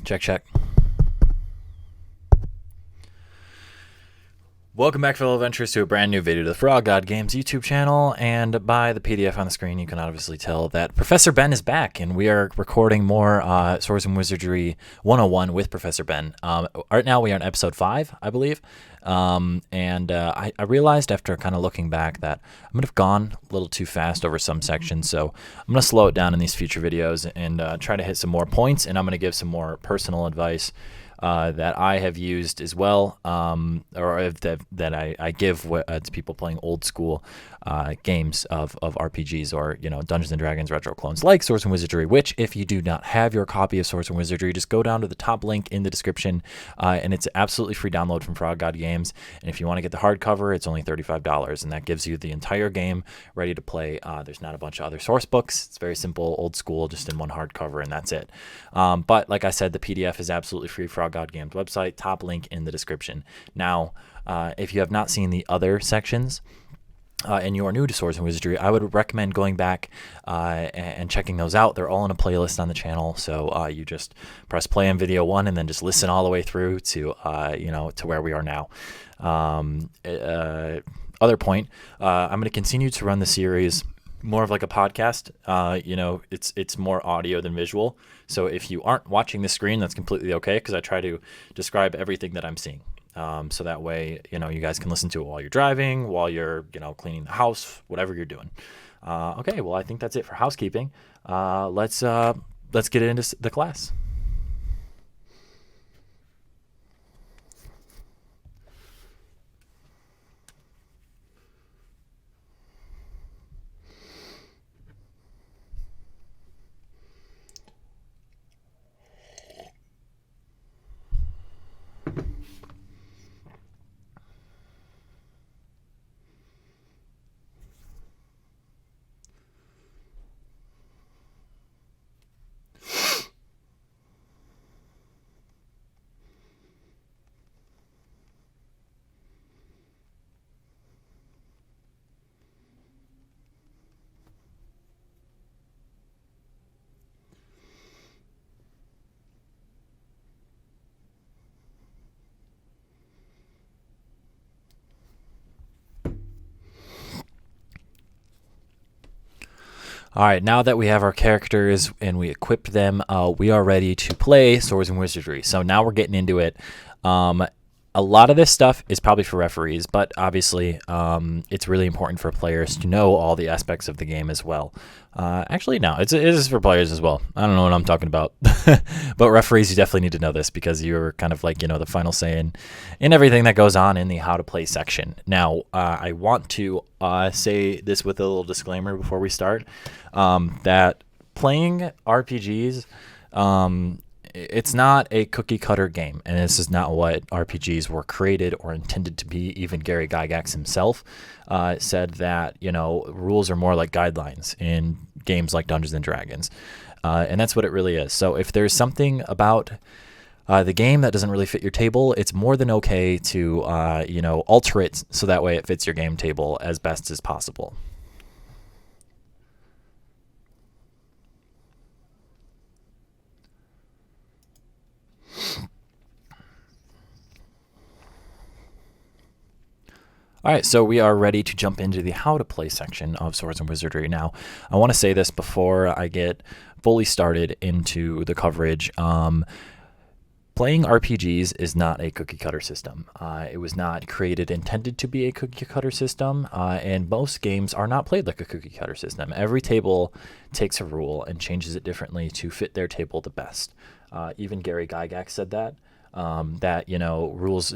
Check, check. Welcome back, fellow adventurers, to a brand new video to the Frog God Games YouTube channel. And by the PDF on the screen, you can obviously tell that Professor Ben is back, and we are recording more Swords and Wizardry 101 with Professor Ben. Right now, we are on episode 5, I believe. I realized after kind of looking back that I might have gone a little too fast over some sections, so I'm going to slow it down in these future videos and try to hit some more points, and I'm going to give some more personal advice that I have used as well, or that I give to people playing old school games of RPGs, or Dungeons and Dragons retro clones like Swords and Wizardry. Which, if you do not have your copy of Swords and Wizardry, just go down to the top link in the description, and it's absolutely free download from Frog God Games. And if you want to get the hardcover, it's only $35, and that gives you the entire game ready to play. There's not a bunch of other source books. It's very simple, old school, just in one hardcover, and that's it. But like I said, the PDF is absolutely free. Frog God Games website, top link in the description. Now, if you have not seen the other sections, and you are new to Swords and Wizardry, I would recommend going back and checking those out. They're all in a playlist on the channel, so you just press play on video 1 and then just listen all the way through to to where we are now. Other point, I'm going to continue to run the series more of like a podcast. It's more audio than visual. So if you aren't watching the screen, that's completely okay, because I try to describe everything that I'm seeing. So that way, you guys can listen to it while you're driving, while you're, cleaning the house, whatever you're doing. Okay, well, I think that's it for housekeeping. Let's get into the class. All right, now that we have our characters and we equipped them, we are ready to play Swords and Wizardry. So now we're getting into it. A lot of this stuff is probably for referees, but obviously it's really important for players to know all the aspects of the game as well. Actually, no, it is for players as well. I don't know what I'm talking about. But referees, you definitely need to know this, because you're kind of like, the final say in everything that goes on in the how to play section. Now, I want to say this with a little disclaimer before we start, that playing RPGs, it's not a cookie cutter game, and this is not what RPGs were created or intended to be. Even Gary Gygax himself said that, rules are more like guidelines in games like Dungeons and Dragons. And that's what it really is. So if there's something about the game that doesn't really fit your table, it's more than okay to, alter it so that way it fits your game table as best as possible. All right, so we are ready to jump into the how to play section of Swords and Wizardry. Now, I want to say this before I get fully started into the coverage. Playing RPGs is not a cookie cutter system. It was not intended to be a cookie cutter system, and most games are not played like a cookie cutter system. Every table takes a rule and changes it differently to fit their table the best. Even Gary Gygax said that. Rules,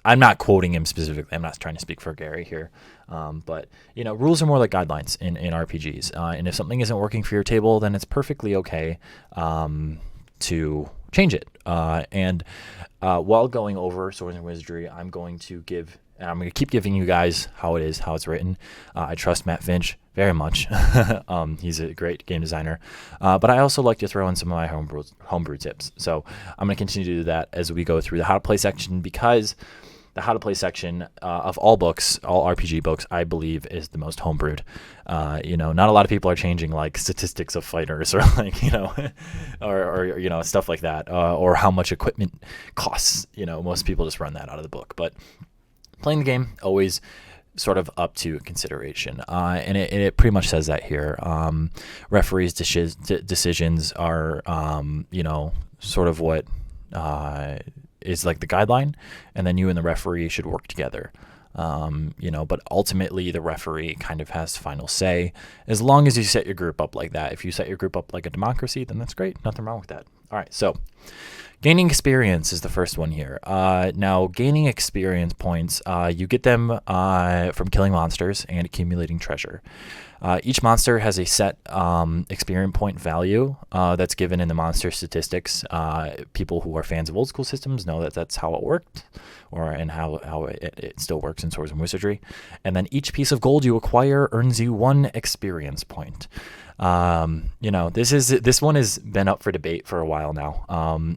I'm not quoting him specifically. I'm not trying to speak for Gary here. But rules are more like guidelines in RPGs. And if something isn't working for your table, then it's perfectly okay to change it. While going over Swords and Wizardry, I'm going to keep giving you guys how it's written. I trust Matt Finch very much. He's a great game designer. But I also like to throw in some of my homebrew tips. So I'm going to continue to do that as we go through the how to play section, because the how to play section of all books, all RPG books, I believe is the most homebrewed. Not a lot of people are changing like statistics of fighters or like, or stuff like that, or how much equipment costs. Most people just run that out of the book. But playing the game, always sort of up to consideration. And it pretty much says that here. Referees' decisions are, sort of what is like the guideline, and then you and the referee should work together. But ultimately the referee kind of has final say, as long as you set your group up like that. If you set your group up like a democracy, then that's great. Nothing wrong with that. All right, so gaining experience is the first one here. Now, gaining experience points, you get them from killing monsters and accumulating treasure. Each monster has a set experience point value that's given in the monster statistics. People who are fans of old school systems know that that's how it worked, and how it still works in Swords and Wizardry. And then each piece of gold you acquire earns you 1 experience point. This one has been up for debate for a while now.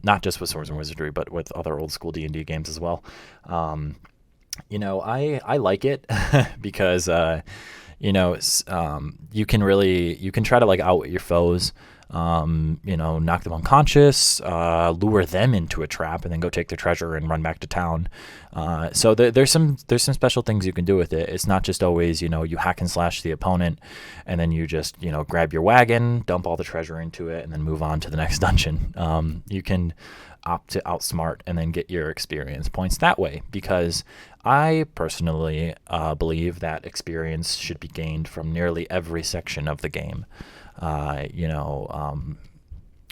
Not just with Swords and Wizardry, but with other old school D&D games as well. I like it because you can try to like outwit your foes, knock them unconscious, lure them into a trap, and then go take their treasure and run back to town. So there's some special things you can do with it. It's not just always, you hack and slash the opponent and then you just, grab your wagon, dump all the treasure into it, and then move on to the next dungeon. You can opt to outsmart and then get your experience points that way, because I personally believe that experience should be gained from nearly every section of the game.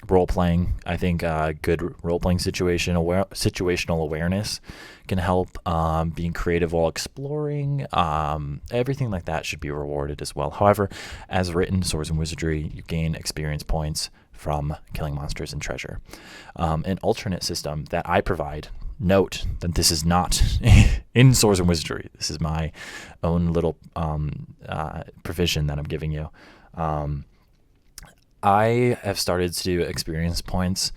Role playing. I think good role playing situational awareness can help. Being creative while exploring, everything like that should be rewarded as well. However, as written, Swords and Wizardry, you gain experience points from killing monsters and treasure. An alternate system that I provide. Note that this is not in Swords and Wizardry. This is my own little provision that I'm giving you. I have started to do experience points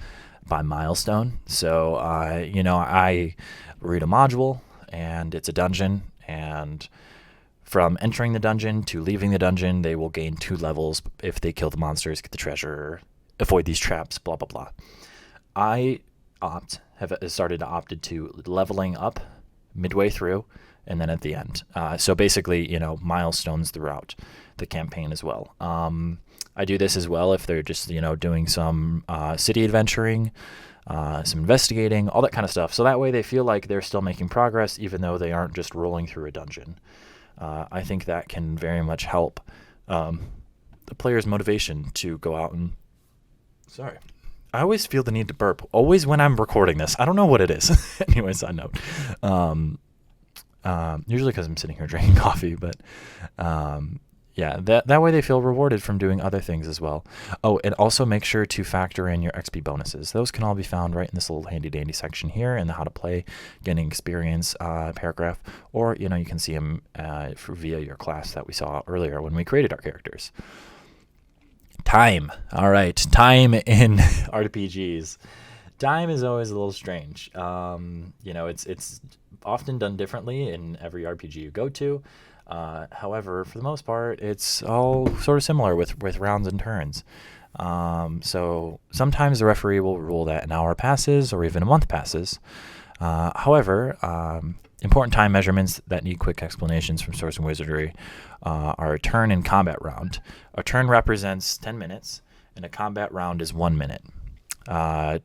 by milestone. So, I read a module and it's a dungeon, and from entering the dungeon to leaving the dungeon, they will gain 2 levels if they kill the monsters, get the treasure, avoid these traps, blah, blah, blah. I have started to opted to leveling up midway through and then at the end. So basically, milestones throughout the campaign as well. I do this as well if they're just, doing some city adventuring, some investigating, all that kind of stuff. So that way they feel like they're still making progress, even though they aren't just rolling through a dungeon. I think that can very much help the player's motivation to go out and... Sorry. I always feel the need to burp, always when I'm recording this. I don't know what it is. Anyway, side note. Usually because I'm sitting here drinking coffee, but that way they feel rewarded from doing other things as well. Oh, and also make sure to factor in your XP bonuses. Those can all be found right in this little handy dandy section here in the how to play, getting experience paragraph, or you can see them via your class that we saw earlier when we created our characters. Time. All right, time in RPGs. Time is always a little strange. It's often done differently in every RPG you go to. However, for the most part, it's all sort of similar with rounds and turns. So sometimes the referee will rule that an hour passes or even a month passes. However, important time measurements that need quick explanations from Swords and Wizardry are a turn and combat round. A turn represents 10 minutes, and a combat round is 1 minute.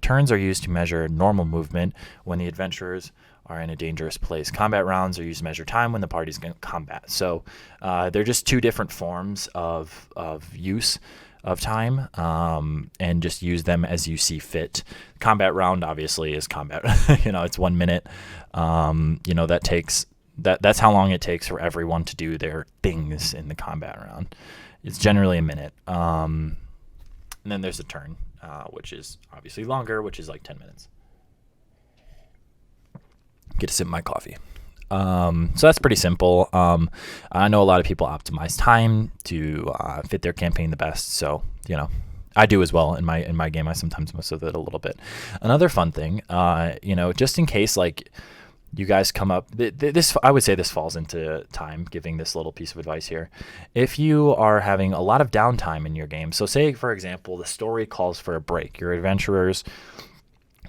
Turns are used to measure normal movement when the adventurers are in a dangerous place. Combat rounds are used to measure time when the party's in combat. So they're just 2 different forms of use of time, and just use them as you see fit. Combat round obviously is combat. It's 1 minute. That's how long it takes for everyone to do their things in the combat round. It's generally a minute. And then there's a turn, which is obviously longer, which is like 10 minutes. Get to sip my coffee. So that's pretty simple. I know a lot of people optimize time to fit their campaign the best. So, I do as well in my game. I sometimes mess with it a little bit. Another fun thing, just in case, like, you guys come up. This, I would say, this falls into time. Giving this little piece of advice here, if you are having a lot of downtime in your game, so say for example the story calls for a break. Your adventurers,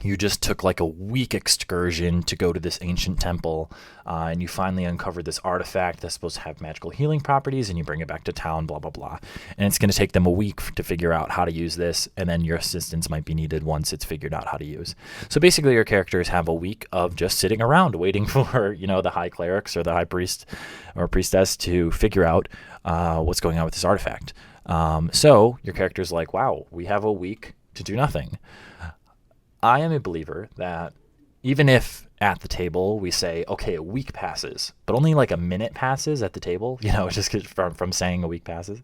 you just took like a week excursion to go to this ancient temple, and you finally uncovered this artifact that's supposed to have magical healing properties, and you bring it back to town, blah, blah, blah. And it's going to take them a week to figure out how to use this, and then your assistance might be needed once it's figured out how to use. So basically your characters have a week of just sitting around waiting for, the high clerics or the high priest or priestess to figure out what's going on with this artifact. So your character's like, wow, we have a week to do nothing. I am a believer that even if at the table we say, okay, a week passes, but only like a minute passes at the table, just from saying a week passes,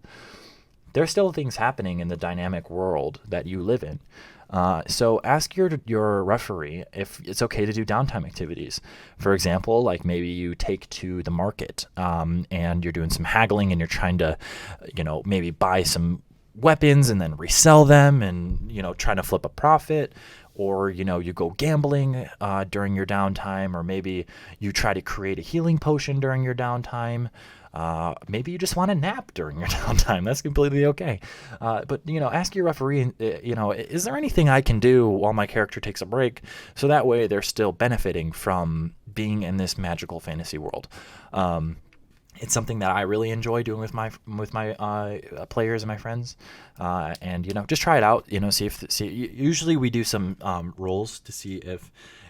there's still things happening in the dynamic world that you live in. So ask your referee if it's okay to do downtime activities. For example, like maybe you take to the market and you're doing some haggling and you're trying to, maybe buy some weapons and then resell them and, trying to flip a profit. Or, you go gambling during your downtime, or maybe you try to create a healing potion during your downtime. Maybe you just want to nap during your downtime. That's completely okay. But, ask your referee, is there anything I can do while my character takes a break? So that way they're still benefiting from being in this magical fantasy world. It's something that I really enjoy doing with my players and my friends, and just try it out. See. Usually we do some rolls to see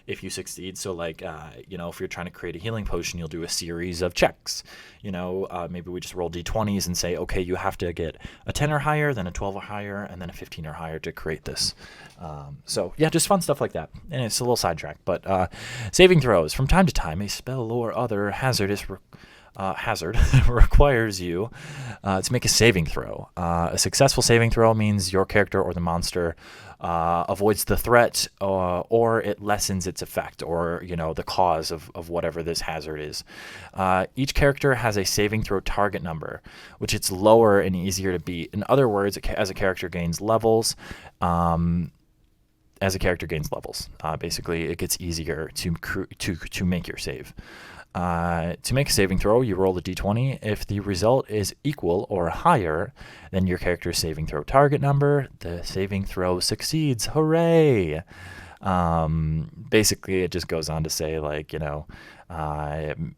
if you succeed. So like if you're trying to create a healing potion, you'll do a series of checks. Maybe we just roll d20s and say, okay, you have to get a 10 or higher, then a 12 or higher, and then a 15 or higher to create this. So yeah, just fun stuff like that. And it's a little sidetrack, but saving throws. From time to time, a spell or other hazard requires you to make a saving throw. A successful saving throw means your character or the monster avoids the threat, or it lessens its effect, or the cause of whatever this hazard is. Each character has a saving throw target number, which it's lower and easier to beat. In other words, as a character gains levels, basically it gets easier to make your save. To make a saving throw, you roll a d20. If the result is equal or higher than your character's saving throw target number, the saving throw succeeds. Hooray! Basically, it just goes on to say, like,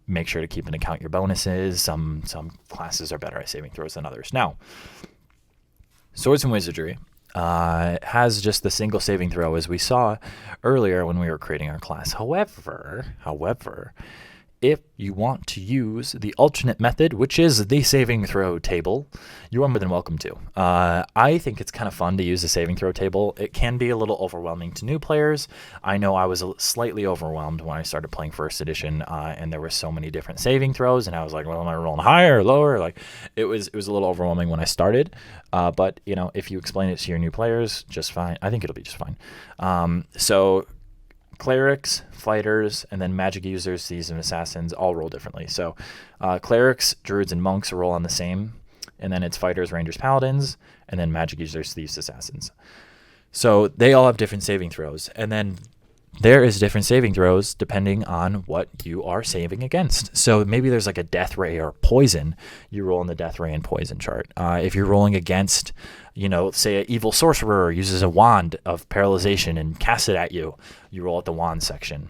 make sure to keep into account your bonuses. Some classes are better at saving throws than others. Now, Swords and Wizardry has just the single saving throw, as we saw earlier when we were creating our class. However, if you want to use the alternate method, which is the saving throw table, you are more than welcome to. I think it's kind of fun to use the saving throw table. It can be a little overwhelming to new players. I know I was slightly overwhelmed when I started playing first edition, and there were so many different saving throws, and I was like, well, am I rolling higher or lower? Like, it was a little overwhelming when I started. But if you explain it to your new players, just fine. I think it'll be just fine. So clerics, fighters, and then magic users, thieves, and assassins all roll differently. So clerics, druids, and monks roll on the same, and then it's fighters, rangers, paladins, and then magic users, thieves, assassins. So they all have different saving throws, and then there is different saving throws depending on what you are saving against. So maybe there's like a death ray or poison. You roll in the death ray and poison chart. If you're rolling against, say an evil sorcerer uses a wand of paralyzation and casts it at you, you roll at the wand section.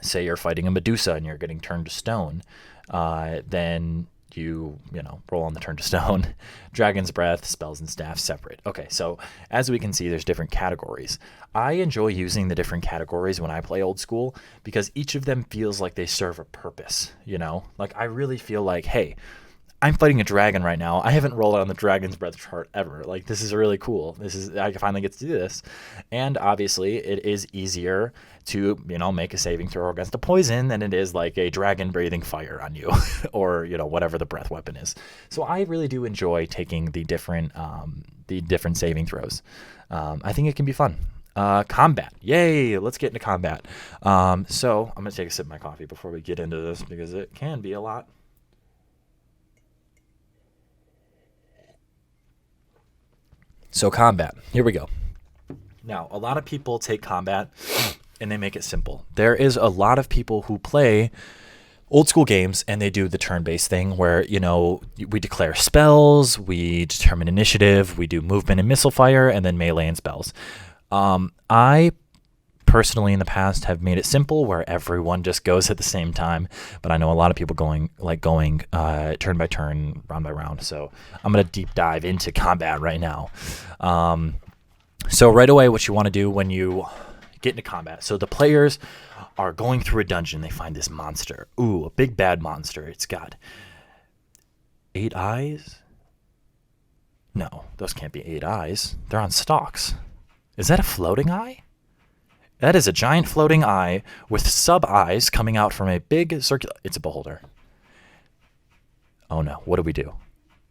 Say you're fighting a Medusa and you're getting turned to stone, then you roll on the turn to stone. Dragon's breath, spells, and staff separate. Okay, so as we can see, there's different categories. I enjoy using the different categories when I play old school because each of them feels like they serve a purpose. Like I really feel like, hey, I'm fighting a dragon right now. I haven't rolled on the Dragon's Breath chart ever. Like, this is really cool. I finally get to do this. And obviously, it is easier to, make a saving throw against a poison than it is like a dragon breathing fire on you or, whatever the breath weapon is. So I really do enjoy taking the different saving throws. I think it can be fun. Combat. Yay, let's get into combat. So I'm going to take a sip of my coffee before we get into this because it can be a lot. So combat, here we go. Now, a lot of people take combat and they make it simple. There is a lot of people who play old school games and they do the turn-based thing where, we declare spells, we determine initiative, we do movement and missile fire, and then melee and spells. I personally in the past have made it simple where everyone just goes at the same time, but I know a lot of people going turn by turn, round by round. So I'm going to deep dive into combat right now. So right away, what you want to do when you get into combat. So the players are going through a dungeon. They find this monster. Ooh, a big bad monster. It's got 8 eyes. No, those can't be 8 eyes. They're on stalks. Is that a floating eye? That is a giant floating eye with sub-eyes coming out from a big circular... It's a beholder. Oh no, what do we do?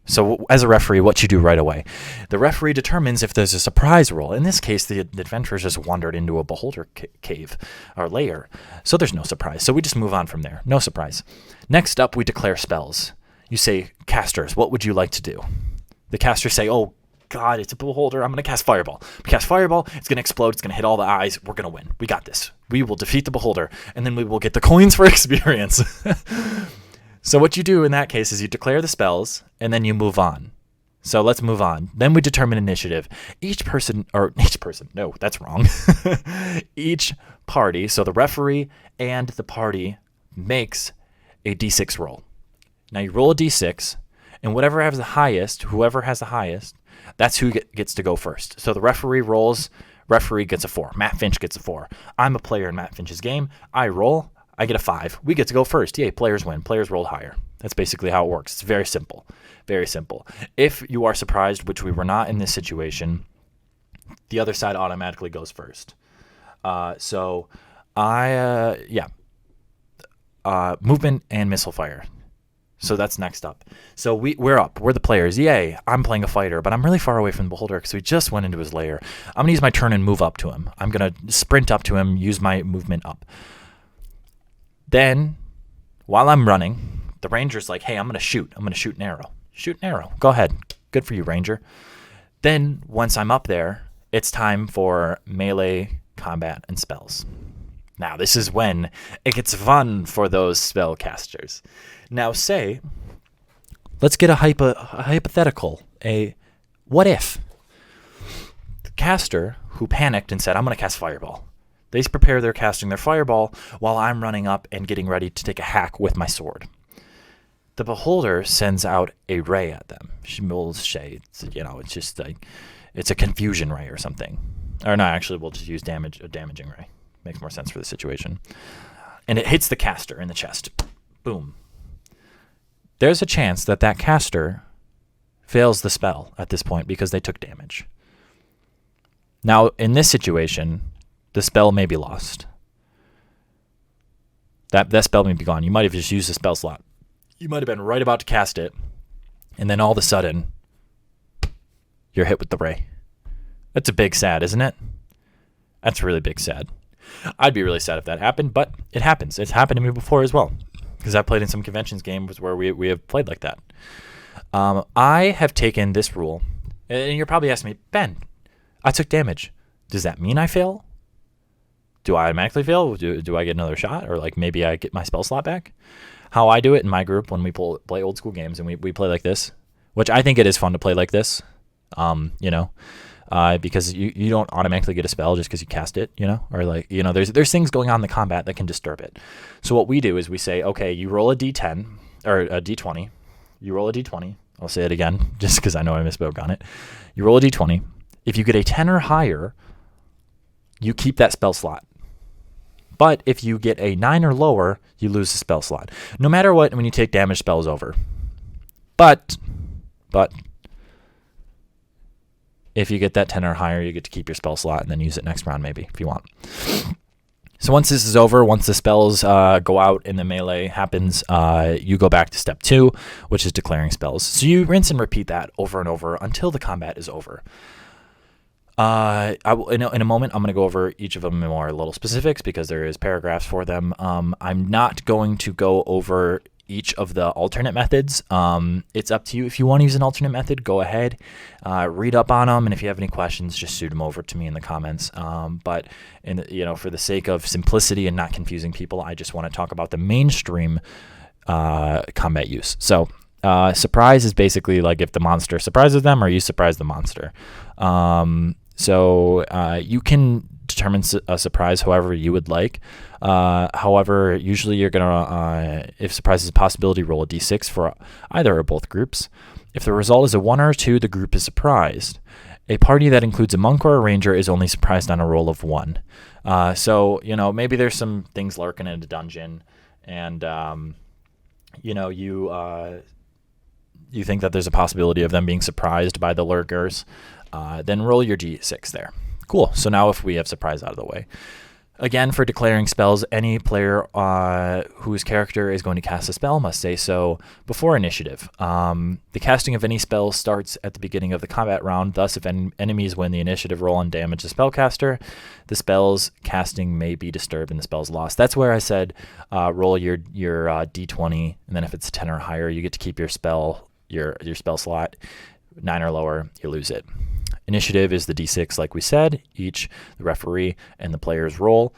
So as a referee, what you do right away. The referee determines if there's a surprise roll. In this case, the adventurers just wandered into a beholder cave or lair. So there's no surprise. So we just move on from there. No surprise. Next up, we declare spells. You say, casters, what would you like to do? The casters say, oh, God, it's a beholder. I'm going to cast Fireball. We cast Fireball. It's going to explode. It's going to hit all the eyes. We're going to win. We got this. We will defeat the beholder, and then we will get the coins for experience. So what you do in that case is you declare the spells, and then you move on. So let's move on. Then we determine initiative. Each person, no, that's wrong. Each party, so the referee and the party makes a d6 roll. Now you roll a d6, and whoever has the highest, that's who gets to go first. So the referee rolls, referee gets a 4. Matt Finch gets a 4. I'm a player in Matt Finch's game. I roll, I get a 5. We get to go first. Yay, players win. Players rolled higher. That's basically how it works. It's very simple. Very simple. If you are surprised, which we were not in this situation, the other side automatically goes first. Movement and missile fire. So that's next up. So we're up. We're the players. Yay, I'm playing a fighter, but I'm really far away from the beholder because we just went into his lair. I'm going to use my turn and move up to him. I'm going to sprint up to him, use my movement up. Then, while I'm running, the ranger's like, hey, I'm going to shoot. I'm going to shoot an arrow. Shoot an arrow. Go ahead. Good for you, ranger. Then, once I'm up there, it's time for melee, combat, and spells. Now, this is when it gets fun for those spellcasters. Now, let's get a hypothetical. What if the caster who panicked and said, I'm going to cast Fireball. They prepare their casting their Fireball while I'm running up and getting ready to take a hack with my sword. The beholder sends out a ray at them. She rolls shades. It's just it's a confusion ray or something. Or no, actually, we'll just use a damaging ray. Makes more sense for the situation. And it hits the caster in the chest. Boom. There's a chance that caster fails the spell at this point because they took damage. Now, in this situation, the spell may be lost. That spell may be gone. You might have just used the spell slot. You might have been right about to cast it, and then all of a sudden, you're hit with the ray. That's a big sad, isn't it? That's really big sad. I'd be really sad if that happened, but it happens. It's happened to me before as well, because I've played in some conventions games where we have played like that. I have taken this rule, and you're probably asking me, Ben, I took damage. Does that mean I fail? Do I automatically fail? Do I get another shot? Or maybe I get my spell slot back? How I do it in my group when we play old school games and we play like this, which I think it is fun to play like this, because you don't automatically get a spell just because you cast it, or there's things going on in the combat that can disturb it. So what we do is we say, okay, you roll a d10 or a d20. You roll a d20. I'll say it again just because I know I misspoke on it. You roll a d20. If you get a 10 or higher, you keep that spell slot. But if you get a 9 or lower, you lose the spell slot. No matter what, when you take damage, spell is over. But if you get that 10 or higher, you get to keep your spell slot and then use it next round maybe if you want. So once this is over, once the spells go out and the melee happens, you go back to step 2, which is declaring spells. So you rinse and repeat that over and over until the combat is over. In a moment, I'm going to go over each of them in more little specifics because there is paragraphs for them. I'm not going to go over each of the alternate methods. It's up to you. If you want to use an alternate method, go ahead, read up on them, and if you have any questions, just shoot them over to me in the comments. But for the sake of simplicity and not confusing people, I just want to talk about the mainstream combat use. So surprise is basically like if the monster surprises them or you surprise the monster. So you can determine a surprise however you would like. However, usually you're going to, if surprise is a possibility, roll a d6 for either or both groups. If the result is a 1 or a 2, the group is surprised. A party that includes a monk or a ranger is only surprised on a roll of 1. So, maybe there's some things lurking in a dungeon and, you think that there's a possibility of them being surprised by the lurkers, then roll your d6 there. Cool. So now if we have surprise out of the way. Again, for declaring spells, any player whose character is going to cast a spell must say so before initiative. The casting of any spell starts at the beginning of the combat round. Thus, if enemies win the initiative roll and damage the spellcaster, the spell's casting may be disturbed and the spell's lost. That's where I said roll your d20, and then if it's 10 or higher, you get to keep your spell slot. 9 or lower, you lose it. Initiative is the d6, like we said. Each, the referee and the players roll.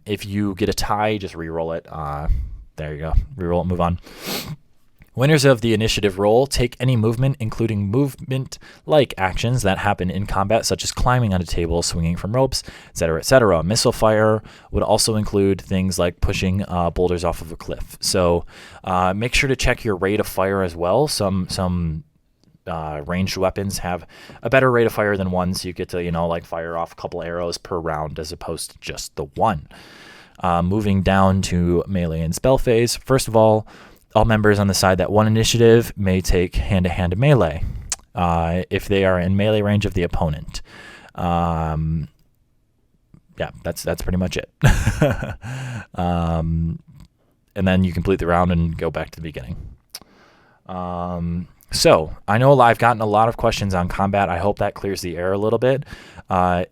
If you get a tie, just re-roll it. There you go. Re-roll it, move on. Winners of the initiative roll take any movement, including movement-like actions that happen in combat, such as climbing on a table, swinging from ropes, etc., etc. Missile fire would also include things like pushing boulders off of a cliff. So make sure to check your rate of fire as well. Some ranged weapons have a better rate of fire than one, so you get to fire off a couple arrows per round as opposed to just the one. Moving down to melee and spell phase. First of all members on the side that won initiative may take hand-to-hand melee if they are in melee range of the opponent. Yeah, that's pretty much it. And then you complete the round and go back to the beginning. So I know I've gotten a lot of questions on combat. I hope that clears the air a little bit.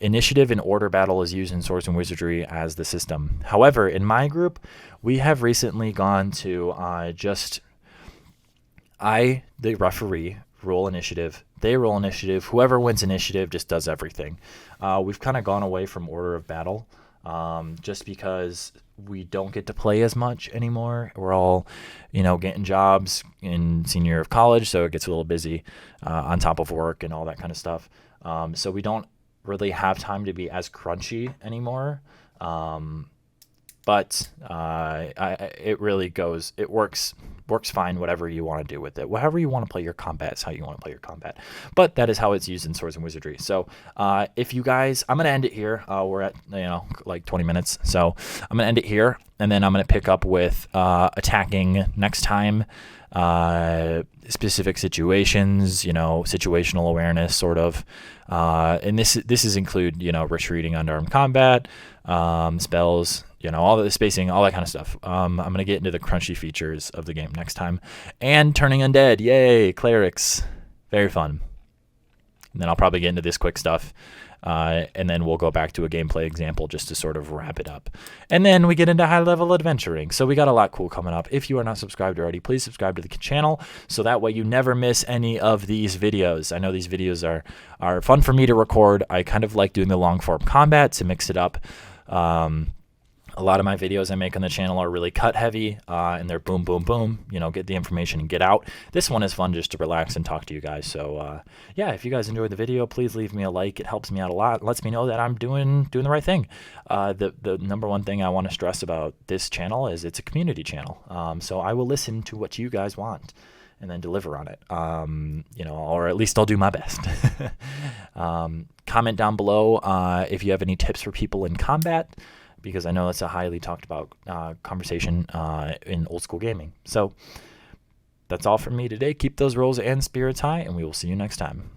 Initiative and order battle is used in Swords and Wizardry as the system. However, in my group, we have recently gone to the referee, roll initiative. They roll initiative. Whoever wins initiative just does everything. We've kind of gone away from order of battle just because we don't get to play as much anymore. We're all, getting jobs in senior year of college, so it gets a little busy on top of work and all that kind of stuff. So we don't really have time to be as crunchy anymore. But it really goes. It works fine. Whatever you want to do with it, however you want to play your combat is how you want to play your combat. But that is how it's used in Swords and Wizardry. So if you guys, I'm gonna end it here. We're at like 20 minutes, so I'm gonna end it here, and then I'm gonna pick up with attacking next time. Specific situations, situational awareness, sort of, and this is include retreating unarmed combat, spells, all the spacing, all that kind of stuff. I'm gonna get into the crunchy features of the game next time, and turning undead, yay, clerics, very fun. And then I'll probably get into this quick stuff. And then we'll go back to a gameplay example just to sort of wrap it up. And then we get into high-level adventuring. So we got a lot cool coming up. If you are not subscribed already, please subscribe to the channel so that way you never miss any of these videos. I know these videos are fun for me to record. I kind of like doing the long-form combat to mix it up. A lot of my videos I make on the channel are really cut heavy, and they're boom, boom, boom, get the information and get out. This one is fun just to relax and talk to you guys. So, yeah, if you guys enjoyed the video, please leave me a like. It helps me out a lot. It lets me know that I'm doing the right thing. The number one thing I want to stress about this channel is it's a community channel. So I will listen to what you guys want and then deliver on it, or at least I'll do my best. Comment down below if you have any tips for people in combat, because I know it's a highly talked about conversation in old school gaming. So that's all from me today. Keep those rolls and spirits high, and we will see you next time.